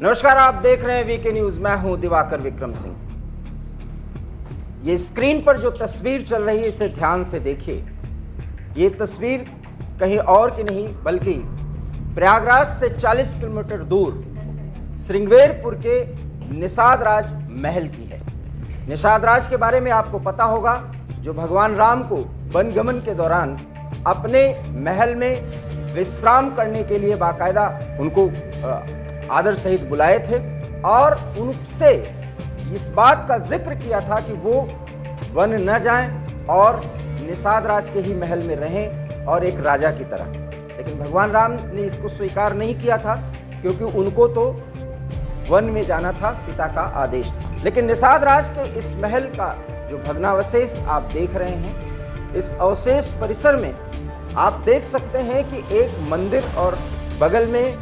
नमस्कार, आप देख रहे हैं वीके न्यूज। मैं हूं दिवाकर विक्रम सिंह। ये स्क्रीन पर जो तस्वीर चल रही है इसे ध्यान से देखिए। ये तस्वीर कहीं और की नहीं बल्कि प्रयागराज से 40 किलोमीटर दूर श्रृंगेरपुर के निषाद राज महल की है। निषाद राज के बारे में आपको पता होगा, जो भगवान राम को वनगमन के दौरान अपने महल में विश्राम करने के लिए बाकायदा उनको आदर सहित बुलाए थे और उनसे इस बात का जिक्र किया था कि वो वन न जाएं और निषाद राज के ही महल में रहें और एक राजा की तरह। लेकिन भगवान राम ने इसको स्वीकार नहीं किया था, क्योंकि उनको तो वन में जाना था, पिता का आदेश था। लेकिन निषाद राज के इस महल का जो भग्नावशेष आप देख रहे हैं, इस अवशेष परिसर में आप देख सकते हैं कि एक मंदिर और बगल में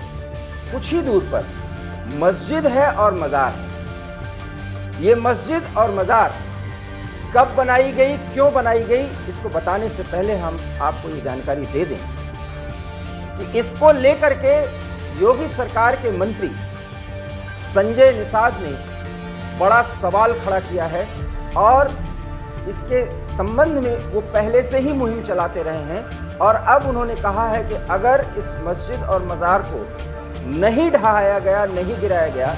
कुछ ही दूर पर मस्जिद है और मज़ार है। ये मस्जिद और मज़ार कब बनाई गई, क्यों बनाई गई, इसको बताने से पहले हम आपको ये जानकारी दे दें कि इसको लेकर के योगी सरकार के मंत्री संजय निषाद ने बड़ा सवाल खड़ा किया है और इसके संबंध में वो पहले से ही मुहिम चलाते रहे हैं। और अब उन्होंने कहा है कि अगर इस मस्जिद और मज़ार को नहीं ढहाया गया, नहीं गिराया गया,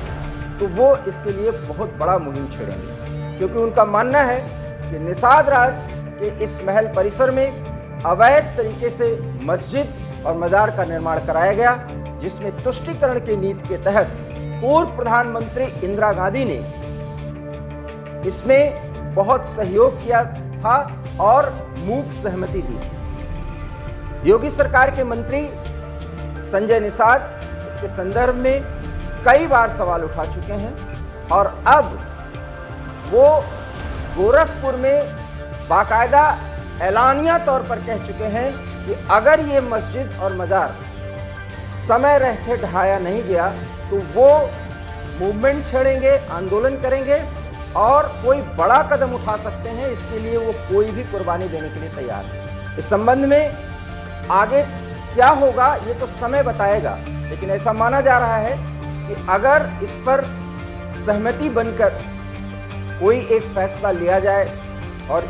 तो वो इसके लिए बहुत बड़ा मुहिम छेड़ेंगे। क्योंकि उनका मानना है कि निषाद राज के इस महल परिसर में अवैध तरीके से मस्जिद और मज़ार का निर्माण कराया गया, जिसमें तुष्टीकरण की नीति के तहत पूर्व प्रधानमंत्री इंदिरा गांधी ने इसमें बहुत सहयोग किया था और मूक सहमति दी थी। योगी सरकार के मंत्री संजय निषाद इसके संदर्भ में कई बार सवाल उठा चुके हैं और अब वो गोरखपुर में बाकायदा ऐलानिया तौर पर कह चुके हैं कि अगर ये मस्जिद और मज़ार समय रहते ढहाया नहीं गया तो वो मूवमेंट छेड़ेंगे, आंदोलन करेंगे और कोई बड़ा कदम उठा सकते हैं। इसके लिए वो कोई भी कुर्बानी देने के लिए तैयार है। इस संबंध में आगे क्या होगा ये तो समय बताएगा, लेकिन ऐसा माना जा रहा है कि अगर इस पर सहमति बनकर कोई एक फैसला लिया जाए और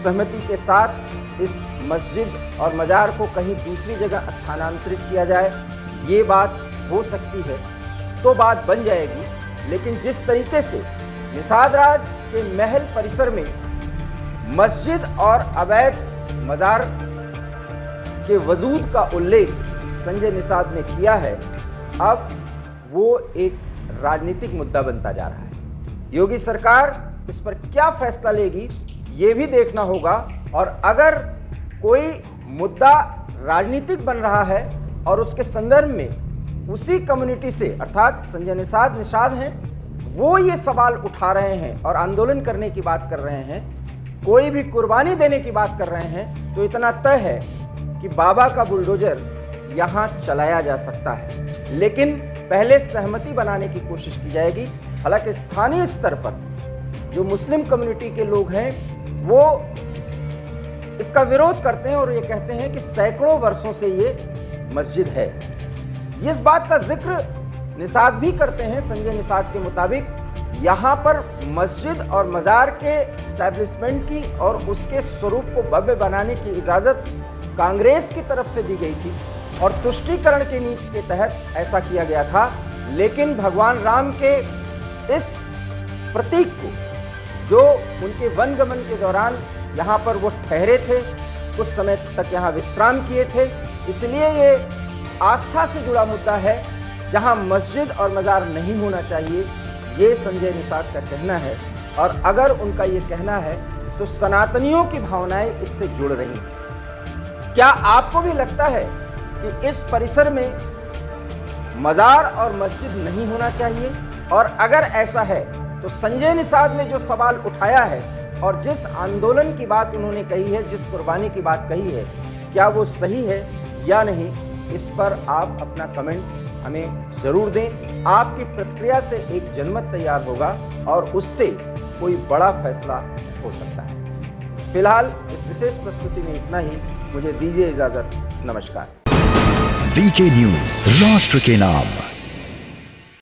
सहमति के साथ इस मस्जिद और मज़ार को कहीं दूसरी जगह स्थानांतरित किया जाए, ये बात हो सकती है, तो बात बन जाएगी। लेकिन जिस तरीके से निषाद राज के महल परिसर में मस्जिद और अवैध मज़ार के वजूद का उल्लेख संजय निषाद ने किया है, अब वो एक राजनीतिक मुद्दा बनता जा रहा है। योगी सरकार इस पर क्या फैसला लेगी ये भी देखना होगा। और अगर कोई मुद्दा राजनीतिक बन रहा है और उसके संदर्भ में उसी कम्युनिटी से, अर्थात संजय निषाद हैं, वो ये सवाल उठा रहे हैं और आंदोलन करने की बात कर रहे हैं, कोई भी कुर्बानी देने की बात कर रहे हैं, तो इतना तय है कि बाबा का बुलडोजर यहाँ चलाया जा सकता है। लेकिन पहले सहमति बनाने की कोशिश की जाएगी। हालांकि स्थानीय स्तर पर जो मुस्लिम कम्युनिटी के लोग हैं वो इसका विरोध करते हैं और ये कहते हैं कि सैकड़ों वर्षों से ये मस्जिद है। इस बात का जिक्र निषाद भी करते हैं। संजय निषाद के मुताबिक यहाँ पर मस्जिद और मज़ार के एस्टैब्लिशमेंट की और उसके स्वरूप को भव्य बनाने की इजाज़त कांग्रेस की तरफ से दी गई थी और तुष्टीकरण की नीति के तहत ऐसा किया गया था। लेकिन भगवान राम के इस प्रतीक को, जो उनके वनगमन के दौरान यहाँ पर वो ठहरे थे, कुछ समय तक यहाँ विश्राम किए थे, इसलिए ये आस्था से जुड़ा मुद्दा है जहाँ मस्जिद और मज़ार नहीं होना चाहिए, ये संजय निषाद का कहना है। और अगर उनका ये कहना है तो सनातनियों की भावनाएं इससे जुड़ रही हैं। क्या आपको भी लगता है कि इस परिसर में मज़ार और मस्जिद नहीं होना चाहिए? और अगर ऐसा है तो संजय निषाद ने जो सवाल उठाया है और जिस आंदोलन की बात उन्होंने कही है, जिस कुर्बानी की बात कही है, क्या वो सही है या नहीं, इस पर आप अपना कमेंट हमें ज़रूर दें। आपकी प्रतिक्रिया से एक जनमत तैयार होगा और उससे कोई बड़ा फैसला हो सकता है। फिलहाल इस विशेष प्रस्तुति में इतना ही। मुझे दीजिए इजाज़त। नमस्कार। वीके न्यूज, राष्ट्र के नाम।